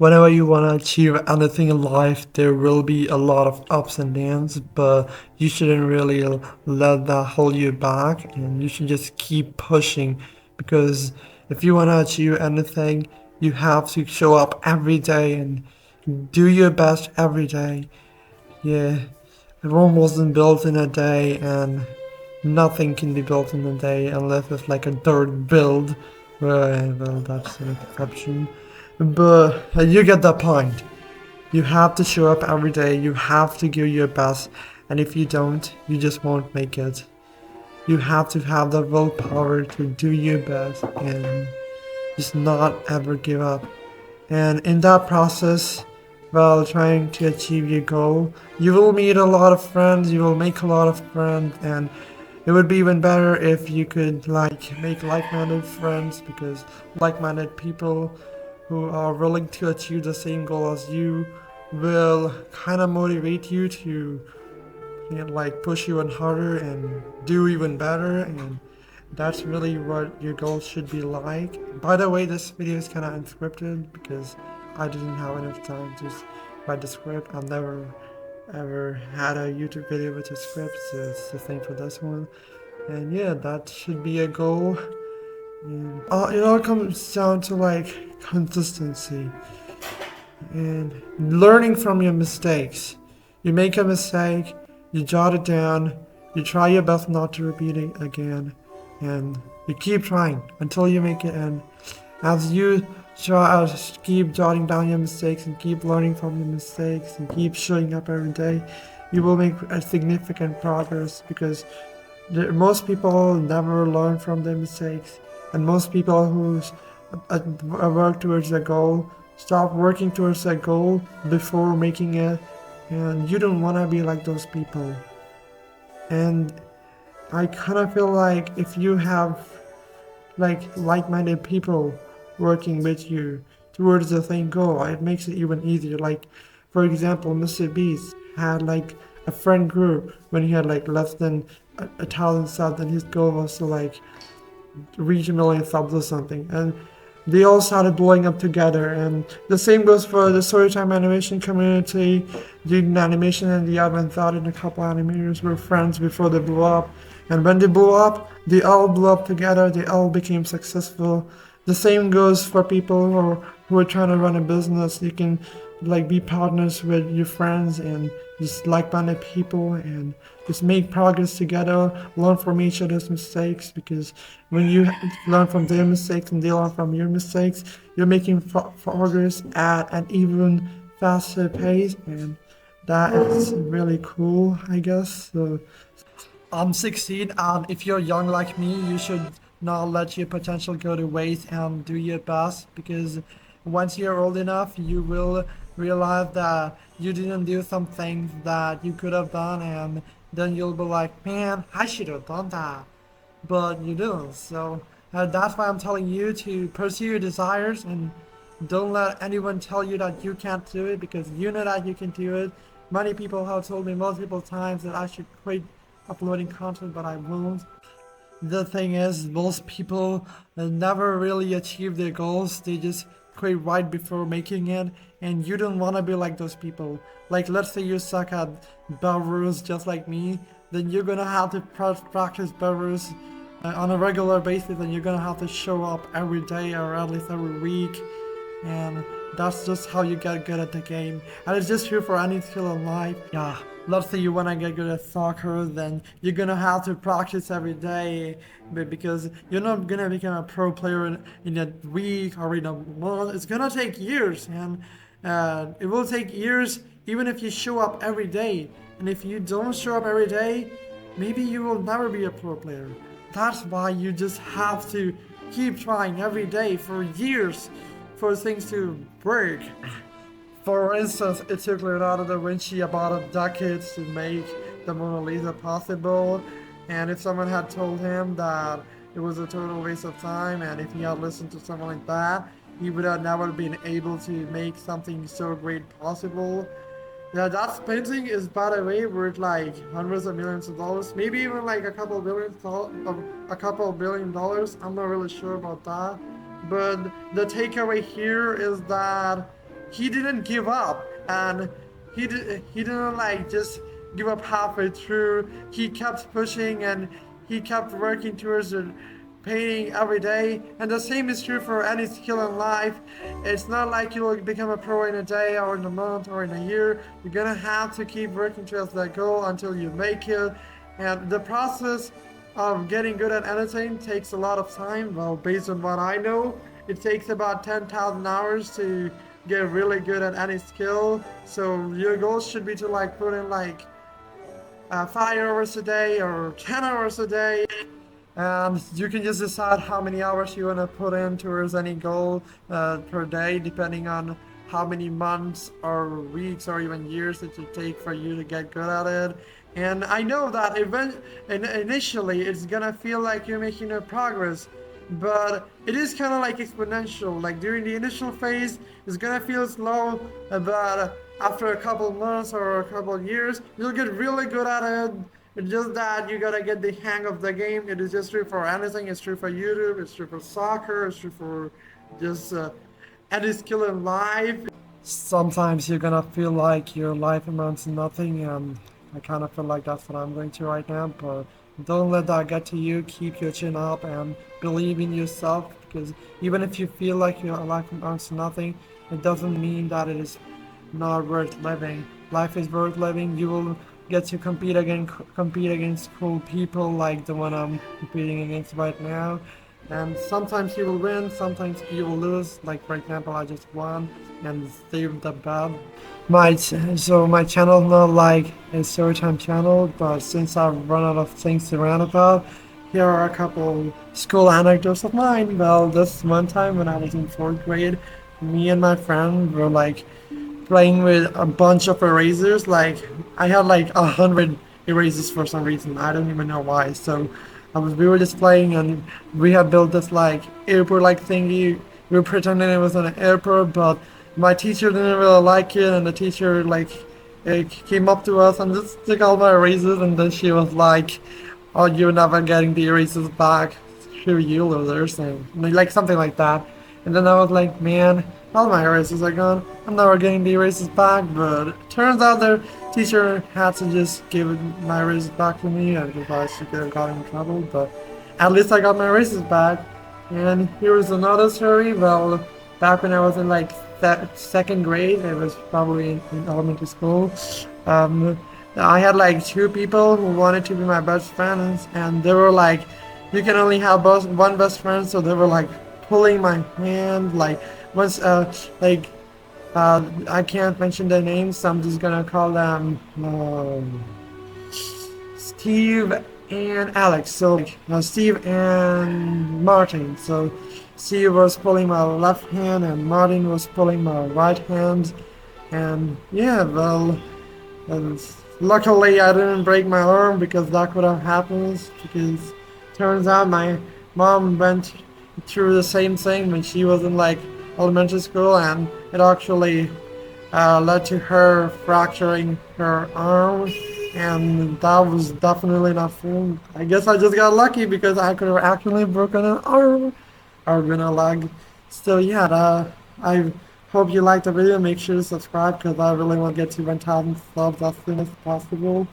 whenever you want to achieve anything in life, there will be a lot of ups and downs, but you shouldn't really let that hold you back, and you should just keep pushing because if you want to achieve anything, you have to show up every day and do your best every day. Yeah, Rome wasn't built in a day, and nothing can be built in a day unless it's like a dirt build. Well, that's an exception. But you get the point. You have to show up every day, you have to give your best, and if you don't, you just won't make it. You have to have the willpower to do your best and just not ever give up. And in that process, while trying to achieve your goal, you will meet a lot of friends, you will make a lot of friends, and it would be even better if you could make like-minded friends because like-minded people who are willing to achieve the same goal as you will kind of motivate you to push you even harder and do even better, and that's really what your goals should be like. By the way, this video is kind of unscripted because I didn't have enough time to write the script. I've never ever had a YouTube video with a script, so it's the same for this one. And yeah, that should be a goal. And it all comes down to consistency and learning from your mistakes. You make a mistake, you jot it down, you try your best not to repeat it again, and you keep trying until you make it. And as you keep jotting down your mistakes and keep learning from your mistakes and keep showing up every day, you will make a significant progress because most people never learn from their mistakes, and most people who work towards a goal stop working towards a goal before making it, and you don't want to be like those people. And I kind of feel like if you have like-minded people working with you towards the same goal, it makes it even easier. Like, for example, Mr. Beast had a friend group when he had less than 1,000 subs, and his goal was to reach 1,000,000 subs or something, and they all started blowing up together. And the same goes for the Storytime animation community. Doing animation and the admin thought and a couple animators were friends before they blew up, and when they blew up, they all blew up together, they all became successful. The same goes for people who are trying to run a business. You can be partners with your friends and just like-minded people and just make progress together, learn from each other's mistakes, because when you learn from their mistakes and they learn from your mistakes, you're making progress at an even faster pace, and that is really cool, I guess. So I'm 16, and if you're young like me, you should not let your potential go to waste and do your best, because once you're old enough, you will realize that you didn't do some things that you could have done, and then you'll be like, man, I should have done that. But you didn't. So that's why I'm telling you to pursue your desires and don't let anyone tell you that you can't do it, because you know that you can do it. Many people have told me multiple times that I should quit uploading content, but I won't. The thing is, most people never really achieve their goals. They just quit right before making it, and you don't want to be like those people. Like, let's say you suck at Belarus just like me, then you're gonna have to practice Belarus on a regular basis, and you're gonna have to show up every day or at least every week, and that's just how you get good at the game. And it's just true for any skill in life. Yeah, let's say you want to get good at soccer, then you're gonna have to practice every day, because you're not gonna become a pro player in a week or in a month. It's gonna take years, and it will take years even if you show up every day. And if you don't show up every day, maybe you will never be a pro player. That's why you just have to keep trying every day for years for things to break. For instance, it took Leonardo da Vinci about a decade to make the Mona Lisa possible, and if someone had told him that it was a total waste of time, and if he had listened to someone like that, he would have never been able to make something so great possible. Yeah, that painting is, by the way, worth hundreds of millions of dollars, maybe even a couple of billion dollars. I'm not really sure about that. But the takeaway here is that he didn't give up, and he didn't like just give up halfway through. He kept pushing, and he kept working towards it, painting every day. And the same is true for any skill in life. It's not like you'll become a pro in a day or in a month or in a year. You're gonna have to keep working towards that goal until you make it. And the process of getting good at anything takes a lot of time. Well, based on what I know, it takes about 10,000 hours to get really good at any skill. So your goal should be to like put in like 5 hours a day or 10 hours a day. And you can just decide how many hours you want to put in towards any goal per day, depending on how many months or weeks or even years it would take for you to get good at it. And I know that initially it's gonna feel like you're making no progress, but it is kind of like exponential. Like during the initial phase, it's gonna feel slow, but after a couple months or a couple years, you'll get really good at it. It's just that you gotta get the hang of the game. It is just true for anything. It's true for YouTube. It's true for soccer. It's true for just any skill in life. Sometimes you're gonna feel like your life amounts to nothing, and I kind of feel like that's what I'm going through right now. But don't let that get to you. Keep your chin up and believe in yourself, because even if you feel like your life amounts to nothing, it doesn't mean that it is not worth living. Life is worth living. You will get to compete against cool people like the one I'm competing against right now. And sometimes you will win, sometimes you will lose. Like for example, I just won and saved the belt. My channel is not like a storytime channel, but since I've run out of things to rant about, here are a couple school anecdotes of mine. Well, this one time when I was in fourth grade, me and my friend were like playing with a bunch of erasers. Like I had like 100 erasers for some reason. I don't even know why. So we were just playing, and we had built this like airport like thingy. We were pretending it was an airport, but my teacher didn't really like it, and the teacher like came up to us and just took all my erasers, and then she was like, "Oh, you're never getting the erasers back. Screw you, losers," and like something like that. And then I was like, man, all my erasers are gone. I'm never getting the erasers back. But it turns out the teacher had to just give my erasers back to me, otherwise she could have gotten in trouble. But at least I got my erasers back. And here is another story. Well, back when I was in like second grade, it was probably in elementary school. I had like two people who wanted to be my best friends, and they were like, you can only have one best friend, so they were like pulling my hand, like once I can't mention their names, so I'm just gonna call them Steve and Alex. So Steve and Martin. So Steve was pulling my left hand and Martin was pulling my right hand. And yeah, well, and luckily I didn't break my arm, because that could have happened, because turns out my mom went through the same thing when she was in like elementary school, and it actually led to her fracturing her arm, and that was definitely not fun. I guess I just got lucky, because I could have actually broken an arm or been a leg. Still, yeah, I hope you liked the video. Make sure to subscribe, because I really want to get to 1,000 subs as soon as possible.